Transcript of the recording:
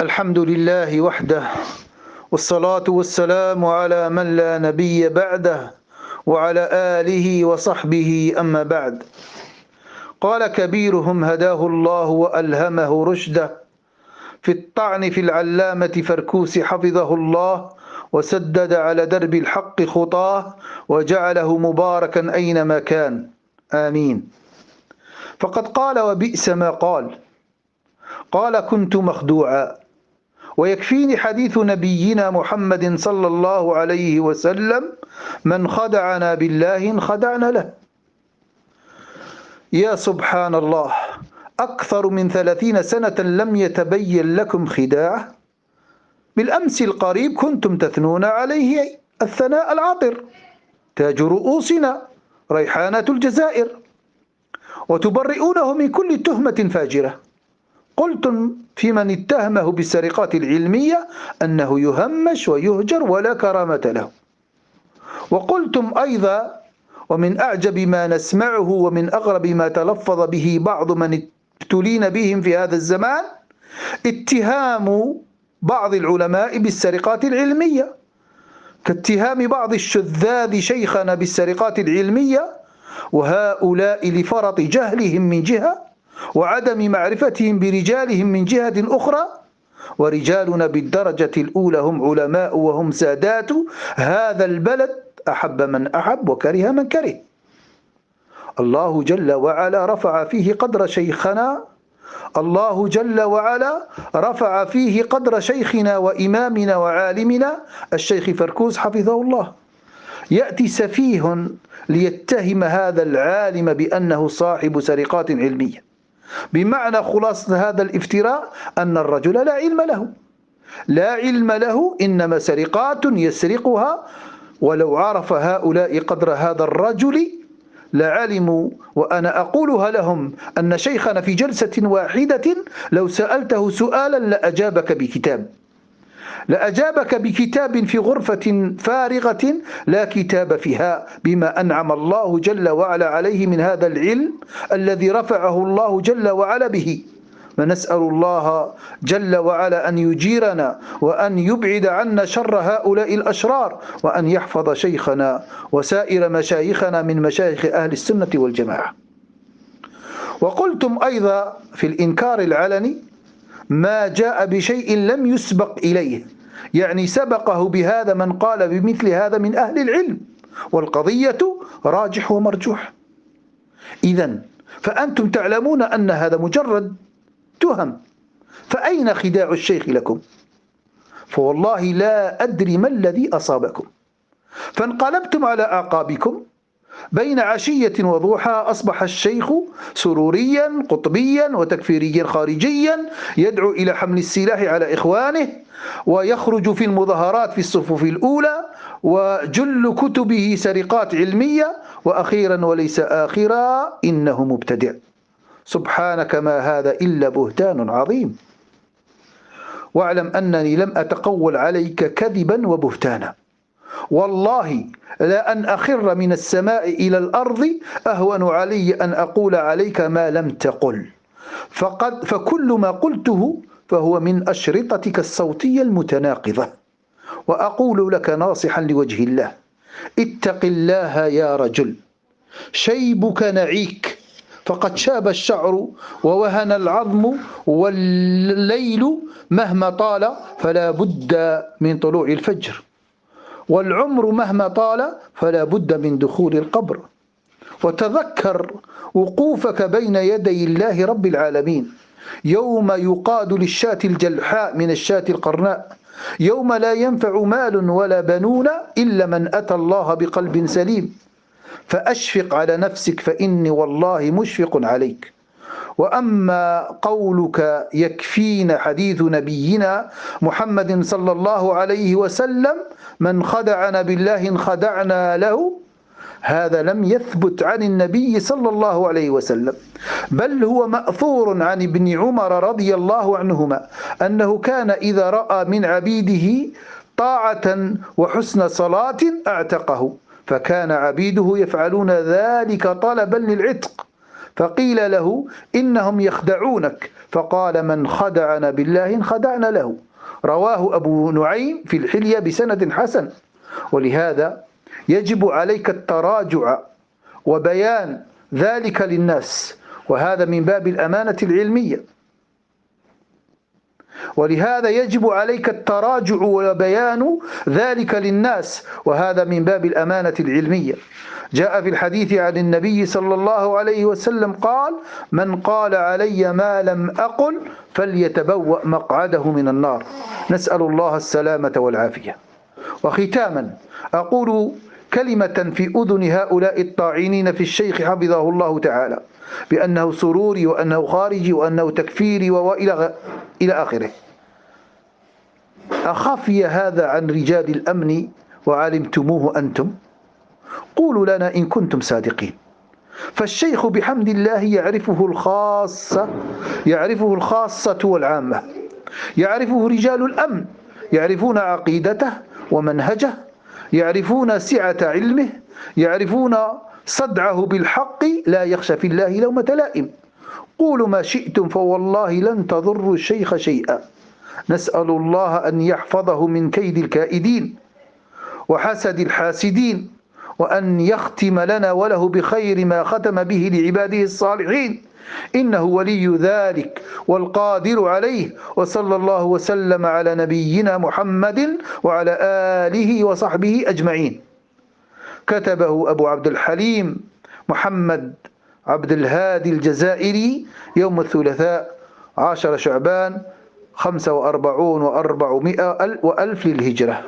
الحمد لله وحده، والصلاة والسلام على من لا نبي بعده، وعلى آله وصحبه. أما بعد، قال كبيرهم هداه الله وألهمه رشده في الطعن في العلامة فركوس حفظه الله، وسدد على درب الحق خطاه، وجعله مباركا أينما كان، آمين. فقد قال وبئس ما قال كنت مخدوعا، ويكفيني حديث نبينا محمد صلى الله عليه وسلم: من خدعنا بالله انخدعنا له. يا سبحان الله، أكثر من 30 سنة لم يتبين لكم خداعه. بالأمس القريب كنتم تثنون عليه الثناء العطر: تاج رؤوسنا، ريحانة الجزائر، وتبرئونه من كل تهمة فاجرة. قلتم في من اتهمه بالسرقات العلمية أنه يهمش ويهجر ولا كرامة له. وقلتم أيضا: ومن أعجب ما نسمعه ومن أغرب ما تلفظ به بعض من ابتلين بهم في هذا الزمان، اتهام بعض العلماء بالسرقات العلمية، كاتهام بعض الشذاذ شيخنا بالسرقات العلمية، وهؤلاء لفرط جهلهم من جهة، وعدم معرفتهم برجالهم من جهة أخرى. ورجالنا بالدرجة الأولى هم علماء وهم سادات هذا البلد، أحب من أحب وكره من كره. الله جل وعلا رفع فيه قدر شيخنا، الله جل وعلا رفع فيه قدر شيخنا وإمامنا وعالمنا الشيخ فركوس حفظه الله. يأتي سفيه ليتهم هذا العالم بأنه صاحب سرقات علمية، بمعنى خلاصة هذا الافتراء أن الرجل لا علم له، لا علم له، إنما سرقات يسرقها. ولو عرف هؤلاء قدر هذا الرجل لعلموا، وأنا أقولها لهم، أن شيخنا في جلسة واحدة لو سألته سؤالا لأجابك بكتاب في غرفة فارغة لا كتاب فيها، بما أنعم الله جل وعلا عليه من هذا العلم الذي رفعه الله جل وعلا به. ونسأل الله جل وعلا أن يجيرنا وأن يبعد عنا شر هؤلاء الأشرار، وأن يحفظ شيخنا وسائر مشايخنا من مشايخ أهل السنة والجماعة. وقلتم أيضا في الإنكار العلني: ما جاء بشيء لم يسبق إليه، يعني سبقه بهذا من قال بمثل هذا من أهل العلم، والقضية راجح ومرجوح. إذن فأنتم تعلمون أن هذا مجرد تهم، فأين خداع الشيخ لكم؟ فوالله لا أدري ما الذي أصابكم، فانقلبتم على أعقابكم. بين عشية وضحى أصبح الشيخ سروريا قطبيا وتكفيريا خارجيا، يدعو إلى حمل السلاح على إخوانه، ويخرج في المظاهرات في الصفوف الأولى، وجل كتبه سرقات علمية، وأخيرا وليس آخرا إنه مبتدع. سبحانك، ما هذا إلا بهتان عظيم. واعلم أنني لم أتقول عليك كذبا وبهتانا، والله لا أن أخر من السماء إلى الأرض أهون علي أن أقول عليك ما لم تقل. فكل ما قلته فهو من أشرطتك الصوتية المتناقضة. وأقول لك ناصحا لوجه الله: اتق الله يا رجل، شيبك نعيك، فقد شاب الشعر ووهن العظم، والليل مهما طال فلا بد من طلوع الفجر، والعمر مهما طال فلا بد من دخول القبر. وتذكر وقوفك بين يدي الله رب العالمين، يوم يقاد للشاة الجلحاء من الشاة القرناء، يوم لا ينفع مال ولا بنون إلا من أتى الله بقلب سليم. فأشفق على نفسك، فإني والله مشفق عليك. وأما قولك يكفينا حديث نبينا محمد صلى الله عليه وسلم: من خدعنا بالله انخدعنا له، هذا لم يثبت عن النبي صلى الله عليه وسلم، بل هو مأثور عن ابن عمر رضي الله عنهما أنه كان إذا رأى من عبيده طاعة وحسن صلاة اعتقه، فكان عبيده يفعلون ذلك طلبا للعتق، فقيل له: إنهم يخدعونك، فقال من خدعنا بالله خدعنا له. رواه أبو نعيم في الحلية بسند حسن. ولهذا يجب عليك التراجع وبيان ذلك للناس، وهذا من باب الأمانة العلمية. ولهذا يجب عليك التراجع وبيان ذلك للناس، وهذا من باب الأمانة العلمية. جاء في الحديث عن النبي صلى الله عليه وسلم قال: من قال علي ما لم أقل فليتبوأ مقعده من النار. نسأل الله السلامة والعافية. وختاما أقول كلمة في أذن هؤلاء الطاعنين في الشيخ حفظه الله تعالى بأنه سروري وأنه خارجي وأنه تكفيري إلى آخره. أخفي هذا عن رجال الأمن وعلمتموه أنتم؟ قولوا لنا إن كنتم صادقين. فالشيخ بحمد الله يعرفه الخاصة والعامة، يعرفه رجال الأمن، يعرفون عقيدته ومنهجه، يعرفون سعة علمه، يعرفون صدعه بالحق، لا يخشى في الله لومة لائم. قولوا ما شئتم فوالله لن تضروا الشيخ شيئا. نسأل الله أن يحفظه من كيد الكائدين وحسد الحاسدين، وأن يختم لنا وله بخير ما ختم به لعباده الصالحين، إنه ولي ذلك والقادر عليه. وصلى الله وسلم على نبينا محمد وعلى آله وصحبه أجمعين. كتبه أبو عبد الحليم محمد عبد الهادي الجزائري يوم الثلاثاء 10 شعبان 45 و400 وألف للهجرة.